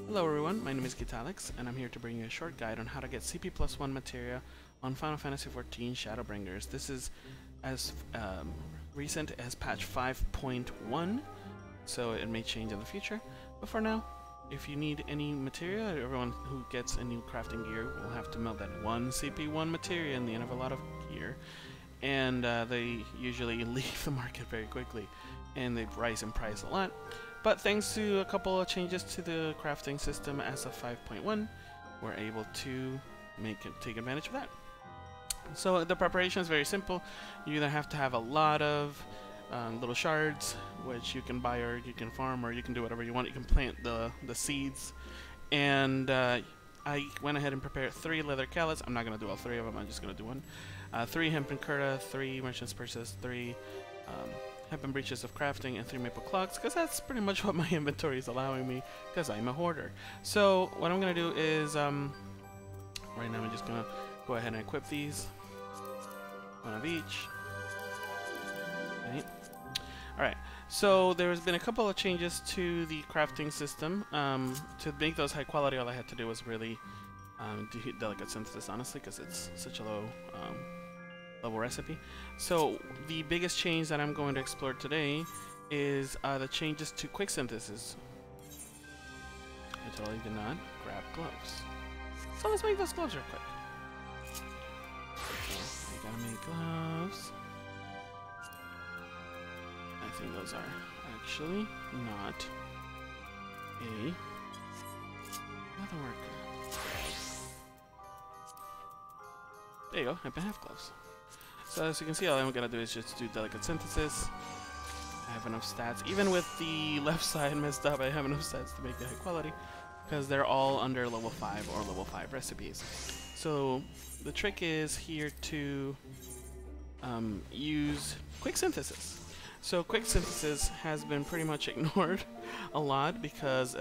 Hello everyone, my name is Alex, and I'm here to bring you a short guide on how to get CP+1 Materia on Final Fantasy XIV Shadowbringers. This is as recent as patch 5.1, so it may change in the future. But for now, if you need any materia, everyone who gets a new crafting gear will have to melt that one CP1 materia in the end of a lot of gear. And they usually leave the market very quickly, and they rise in price a lot. But thanks to a couple of changes to the crafting system as of 5.1, we're able to take advantage of that. So the preparation is very simple. You either have to have a lot of little shards, which you can buy or you can farm or you can do whatever you want. You can plant the seeds. And I went ahead and prepared 3 leather callets. I'm not going to do all 3 of them, I'm just going to do one. 3 hempen curta, 3 merchant's purses, 3 hempen breeches of crafting, and 3 maple clogs, because that's pretty much what my inventory is allowing me, because I'm a hoarder. So what I'm going to do is, right now I'm just going to go ahead and equip these, one of each. Right. Alright, so there's been a couple of changes to the crafting system. To make those high quality, all I had to do was really do delicate synthesis, honestly, because it's such a low level recipe. So the biggest change that I'm going to explore today is the changes to quick synthesis. I totally did not grab gloves. So let's make those gloves real quick. Okay, I gotta make gloves. I think those are actually not a leatherwork. There you go, I have gloves. So as you can see, all I'm gonna do is just do delicate synthesis. I have enough stats. Even with the left side messed up, I have enough stats to make it high quality, because they're all under level 5 or level 5 recipes. So the trick is here to use quick synthesis. So quick synthesis has been pretty much ignored a lot because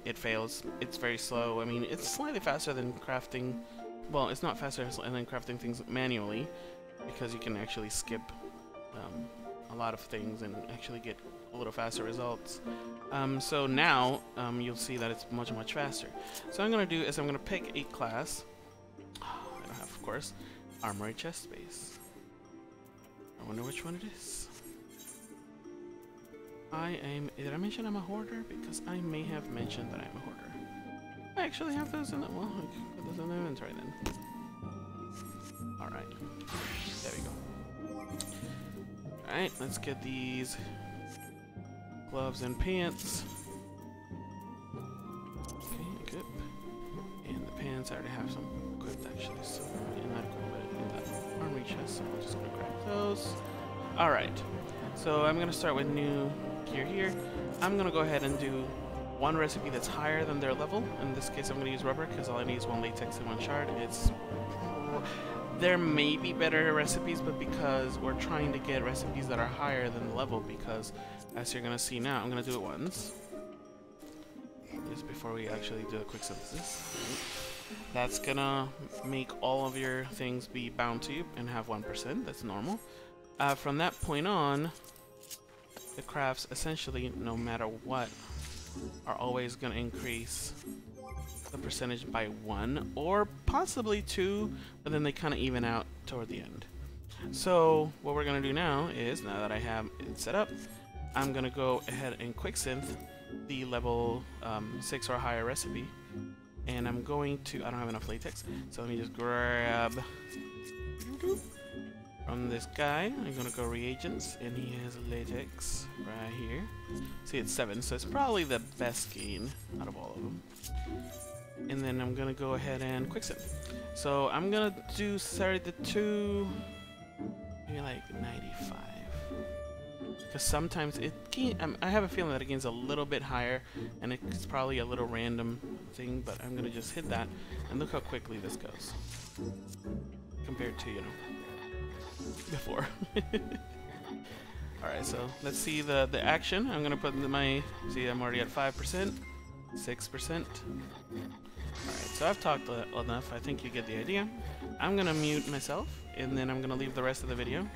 it fails. It's very slow. I mean, it's slightly faster than crafting. Well, it's not faster than crafting things manually, because you can actually skip a lot of things and actually get a little faster results. So now you'll see that it's much faster. So what I'm going to do is I'm going to pick a class. I don't have, of course, armory chest space. I wonder which one it is. Did I mention I'm a hoarder? Because I may have mentioned that I'm a hoarder. I actually have those in the, well, I can put those in the inventory then. Alright. There we go. Alright, let's get these gloves and pants. Okay, equip. And the pants, I already have some equipped actually, so I'm not equipped in that armory chest, so I'm just gonna grab those. Alright, so I'm gonna start with new gear here. I'm gonna go ahead and do one recipe that's higher than their level. In this case, I'm gonna use rubber because all I need is 1 latex and 1 shard. There may be better recipes, but because we're trying to get recipes that are higher than the level, because as you're gonna see now, I'm gonna do it once, just before we actually do a quick synthesis. That's gonna make all of your things be bound to you and have 1%. That's normal. From that point on, the crafts, essentially, no matter what, are always going to increase the percentage by 1 or possibly 2, but then they kind of even out toward the end. So what we're going to do now is, now that I have it set up, I'm going to go ahead and quick synth the level 6 or higher recipe, and I'm going to, I don't have enough latex, so let me just grab from this guy. I'm gonna go reagents, and he has latex right here. See, it's 7, so it's probably the best gain out of all of them. And then I'm gonna go ahead and quicksynth. So I'm gonna do 32, maybe like 95, because sometimes it I have a feeling that it gains a little bit higher, and it's probably a little random thing. But I'm gonna just hit that, and look how quickly this goes compared to, you know, before. Alright, so let's see the action. I'm gonna put my, see, I'm already at 5%, 6%. Alright, so I've talked enough. I think you get the idea. I'm gonna mute myself, and then I'm gonna leave the rest of the video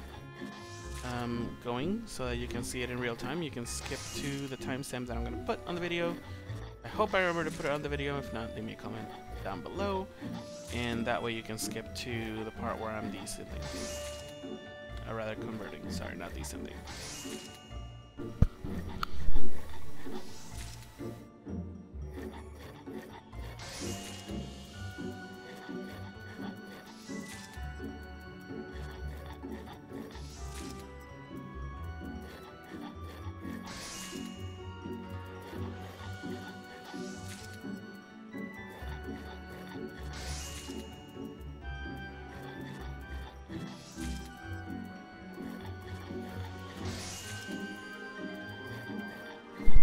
going so that you can see it in real time. You can skip to the timestamp that I'm gonna put on the video. I hope I remember to put it on the video. If not, leave me a comment down below, and that way you can skip to the part where I'm descending. Or rather converting, sorry, not descending.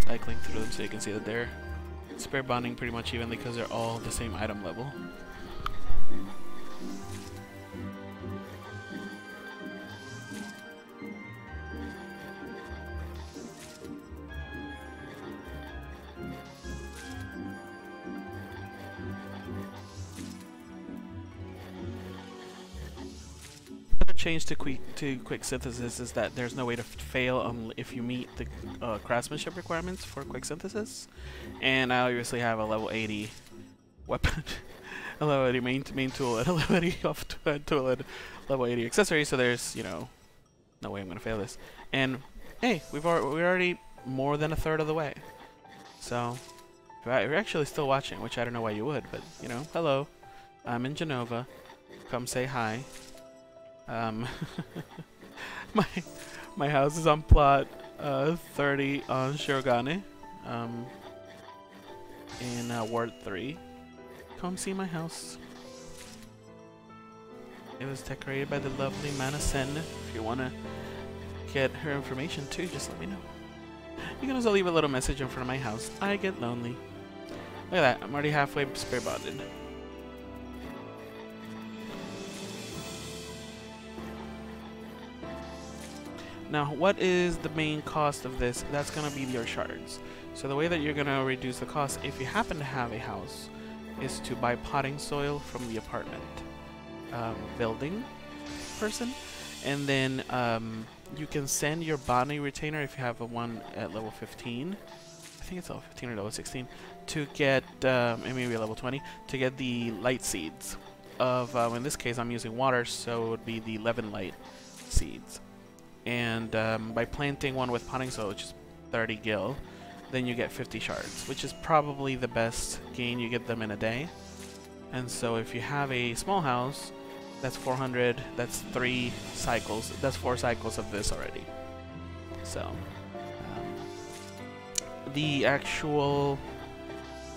Cycling through them so you can see that they're spare bonding pretty much evenly because they're all the same item level. Change to quick synthesis is that there's no way to fail if you meet the craftsmanship requirements for quick synthesis, and I obviously have a level 80 weapon, a level 80 main tool, and a level 80 off tool, and level 80 accessory. So there's, you know, no way I'm gonna fail this. And hey, we're already more than a third of the way. So if you're actually still watching, which I don't know why you would, but you know, hello, I'm in Genova. Come say hi. my house is on plot 30 on Shirogane, in Ward 3. Come see my house. It was decorated by the lovely Manisen. If you want to get her information too, just let me know. You can also leave a little message in front of my house. I get lonely. Look at that, I'm already halfway spare bonded. Now, what is the main cost of this? That's going to be your shards. So the way that you're going to reduce the cost, if you happen to have a house, is to buy potting soil from the apartment building person. And then you can send your bonding retainer, if you have a one at level 15. I think it's level 15 or level 16. To get, maybe level 20, to get the light seeds. In this case, I'm using water, so it would be the levinlight seeds. And by planting one with potting soil, which is 30 gil, then you get 50 shards, which is probably the best gain. You get them in a day. And so if you have a small house, that's 400, that's 3 cycles, that's 4 cycles of this already. So the actual,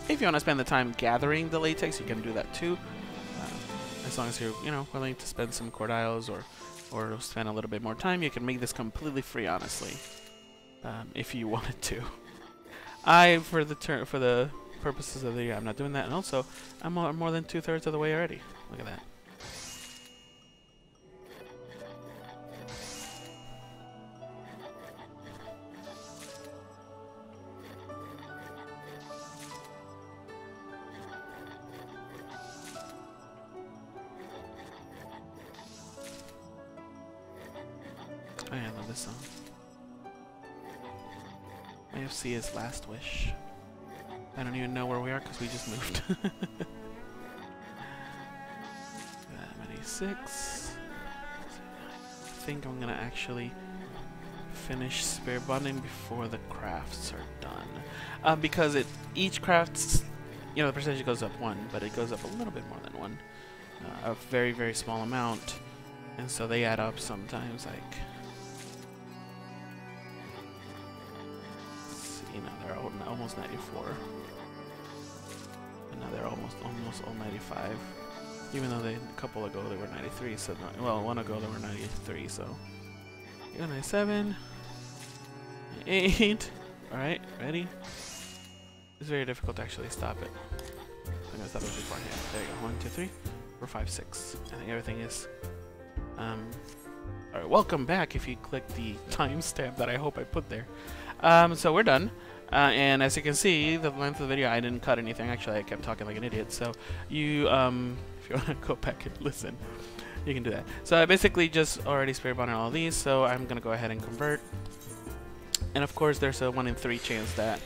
if you want to spend the time gathering the latex, you can do that too, as long as you're, you know, willing to spend some cordials or spend a little bit more time. You can make this completely free, honestly, if you wanted to. For the purposes of the video, I'm not doing that, and also I'm more than 2/3 of the way already. Look at that. Oh yeah, I love this song. AFC is Last Wish. I don't even know where we are because we just moved. 96. I think I'm gonna actually finish spare bonding before the crafts are done. Because each craft's, you know, the percentage goes up 1, but it goes up a little bit more than 1. A very, very small amount. And so they add up sometimes, like, you know, they're almost 94. And now they're almost all 95. Even though a couple ago they were 93, so well, one ago they were 93, so 97, 98. All right, ready? It's very difficult to actually stop it. I'm gonna stop it beforehand. There you go. 1, 2, 3, 4, 5, 6. I think everything is. All right, welcome back. If you click the timestamp that I hope I put there. So we're done. And as you can see, the length of the video, I didn't cut anything. Actually, I kept talking like an idiot. So you, if you want to go back and listen, you can do that. So I basically just already spare bonded all these. So I'm gonna go ahead and convert. And of course, there's a 1 in 3 chance that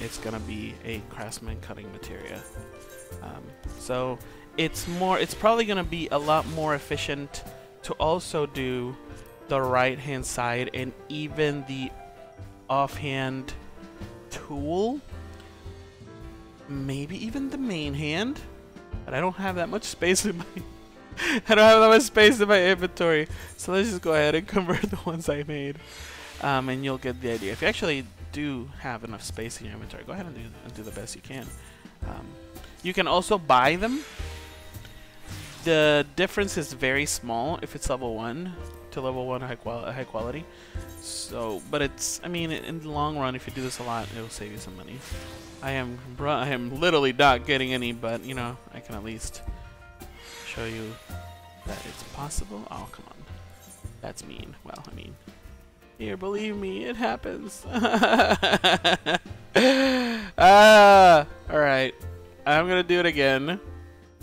it's gonna be a Craftsman cutting materia. So it's probably gonna be a lot more efficient to also do the right hand side and even the offhand tool, maybe even the main hand, but I don't have that much space in my I don't have that much space in my inventory, so let's just go ahead and convert the ones I made, and you'll get the idea. If you actually do have enough space in your inventory, go ahead and do the best you can. You can also buy them. The difference is very small if it's level 1 to level 1 high quality. So, but it's, I mean, in the long run, if you do this a lot, it'll save you some money. I am literally not getting any, but you know, I can at least show you that it's possible. Oh, come on. That's mean. Well, I mean, here, believe me, it happens. Alright. I'm gonna do it again.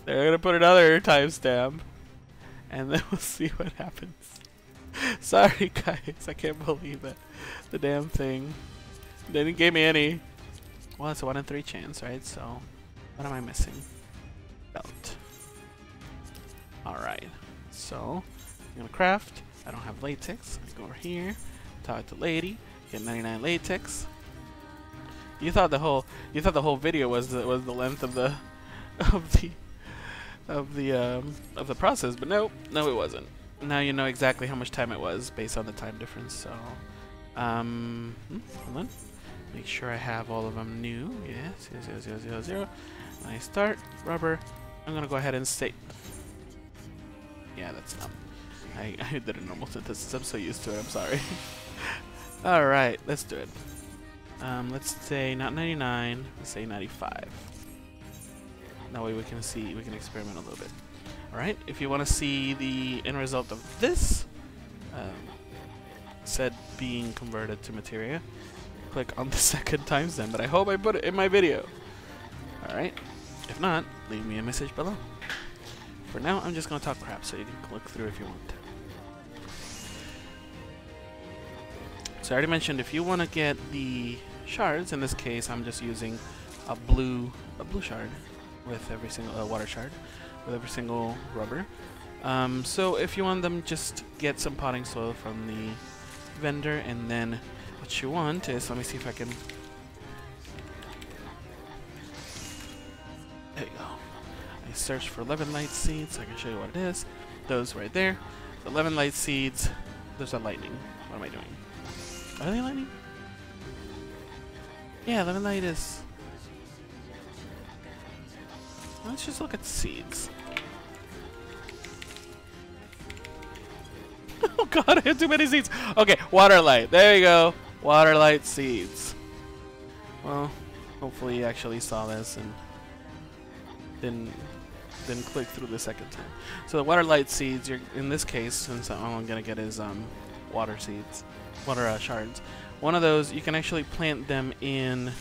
They're gonna put another timestamp, and then we'll see what happens. Sorry, guys. I can't believe it. The damn thing. They didn't give me any. Well, it's a 1 in 3 chance, right? So, what am I missing? Belt. Alright. So, I'm gonna craft. I don't have latex. Let's go over here. Talk to lady. Get 99 latex. You thought the whole video was the length of the process, but no, it wasn't. Now you know exactly how much time it was based on the time difference. So, hold on. Make sure I have all of them new. Yes, 0. When I start rubber, I'm gonna go ahead and say. Yeah, that's not. I did a normal synthesis. I'm so used to it. I'm sorry. All right, let's do it. Let's say not 99. Let's say 95. That way we can experiment a little bit. All right. If you want to see the end result of this, said being converted to materia, click on the second timestamp. But I hope I put it in my video. All right. If not, leave me a message below. For now, I'm just gonna talk crap, so you can click through if you want. So I already mentioned if you want to get the shards, in this case I'm just using a blue shard with every single water shard with every single rubber. So if you want them, just get some potting soil from the vendor, and then what you want is, let me see if I can. There you go. I searched for levinlight seeds. So I can show you what it is. Those right there. The levinlight seeds. There's a lightning. What am I doing? Are they lightning? Yeah, levinlight is. Let's just look at the seeds. Oh god, I have too many seeds. Okay, waterlight. There you go. Waterlight seeds. Well, hopefully you actually saw this and didn't click through the second time. So the waterlight seeds, you're, in this case, since all I'm gonna get is water seeds. Water shards. One of those, you can actually plant them in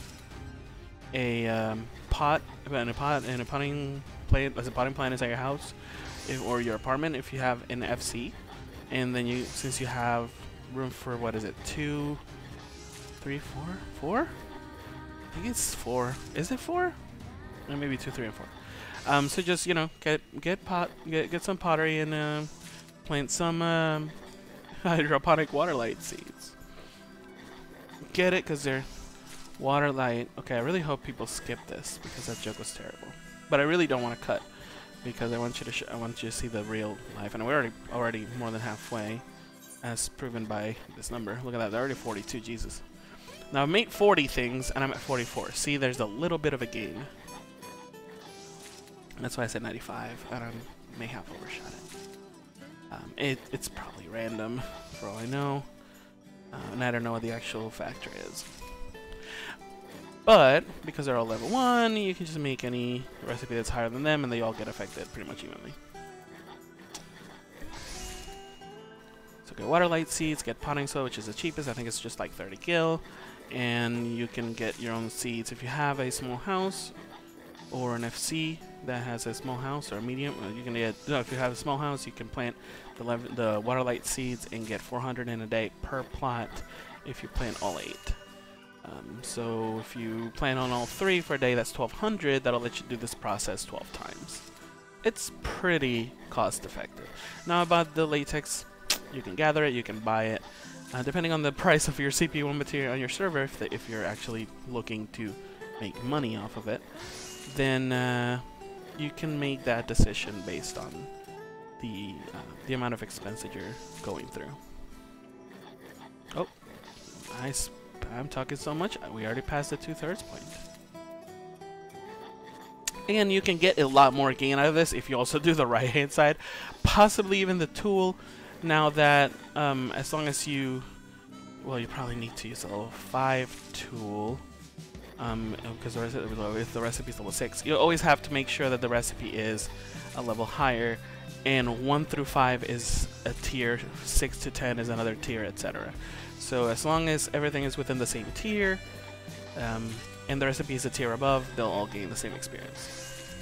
a potting plant, as a potting plant inside your house, or your apartment if you have an FC, and then since you have room for, what is it, 2, 3, 4? I think it's 4. Is it 4? Or maybe 2, 3, and 4. So just, you know, get some pottery and plant some hydroponic waterlight seeds. Get it, because they're waterlight. Okay, I really hope people skip this because that joke was terrible. But I really don't want to cut because I want you to see the real life, and we're already more than halfway, as proven by this number. Look at that, they're already 42. Jesus. Now I've made 40 things, and I'm at 44. See, there's a little bit of a gain. That's why I said 95, and I may have overshot it. It's probably random, for all I know, and I don't know what the actual factor is. But because they're all level 1, you can just make any recipe that's higher than them, and they all get affected pretty much evenly. So get waterlight seeds, get potting soil, which is the cheapest. I think it's just like 30 gil, and you can get your own seeds if you have a small house or an FC that has a small house or a medium. You can get, no, if you have a small house, you can plant the waterlight seeds and get 400 in a day per plot if you plant all 8. So if you plan on all 3 for a day, that's 1,200. That'll let you do this process 12 times. It's pretty cost effective. Now about the latex, you can gather it, you can buy it. Depending on the price of your CPU material on your server, if you're actually looking to make money off of it, then you can make that decision based on the amount of expense that you're going through. Oh, I'm talking so much, we already passed the 2/3 point. And you can get a lot more gain out of this if you also do the right hand side, possibly even the tool. Now that as long as you probably need to use a level 5 tool, because the recipe is level 6. You always have to make sure that the recipe is a level higher, and 1 through 5 is a tier, 6 to 10 is another tier, etc. So as long as everything is within the same tier, and the recipe is a tier above, they'll all gain the same experience.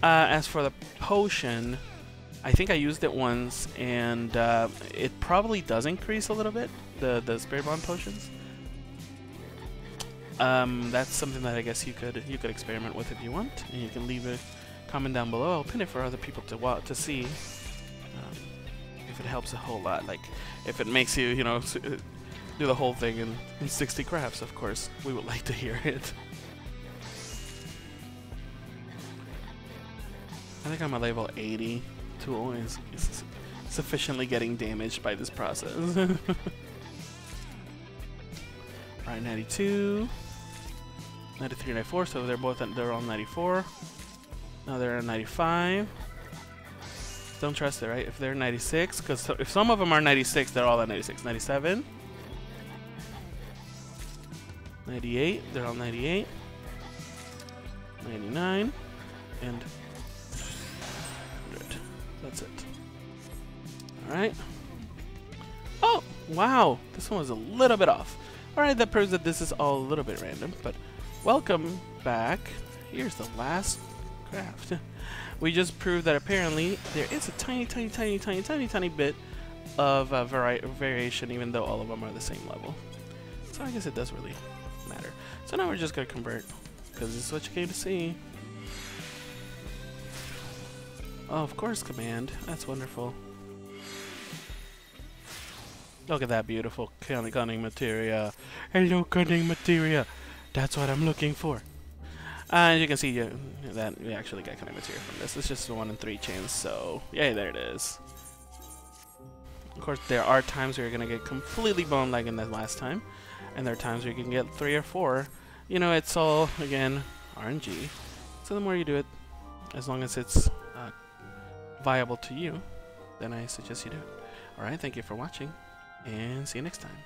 As for the potion, I think I used it once, and it probably does increase a little bit, the Spirit Bond potions. That's something that I guess you could experiment with if you want, and you can leave a comment down below. I'll pin it for other people to see if it helps a whole lot. Like if it makes you, do the whole thing in 60 crafts. Of course, we would like to hear it. I think I'm a level 80 tool is sufficiently getting damaged by this process. Alright, 92, 93, 94, so they're all 94. Now they're at 95. Don't trust it, right? If they're 96, because if some of them are 96, they're all at 96. 97, 98, they're all 98, 99, and 100. That's it. Alright. Oh, wow! This one was a little bit off. Alright, that proves that this is all a little bit random, but welcome back. Here's the last craft. We just proved that apparently there is a tiny bit of variation, even though all of them are the same level. So I guess it does really matter. So now we're just gonna convert, because this is what you came to see. Oh, of course, command. That's wonderful. Look at that beautiful Cunning Materia. Hello, Cunning Materia. That's what I'm looking for. As you can see, that we actually get Cunning Materia from this. It's just a 1 in 3 chance, so yeah, there it is. Of course, there are times where you're gonna get completely boned like in that last time, and there are times where you can get 3 or 4. It's all, again, RNG. So the more you do it, as long as it's viable to you, then I suggest you do it. Alright, thank you for watching, and see you next time.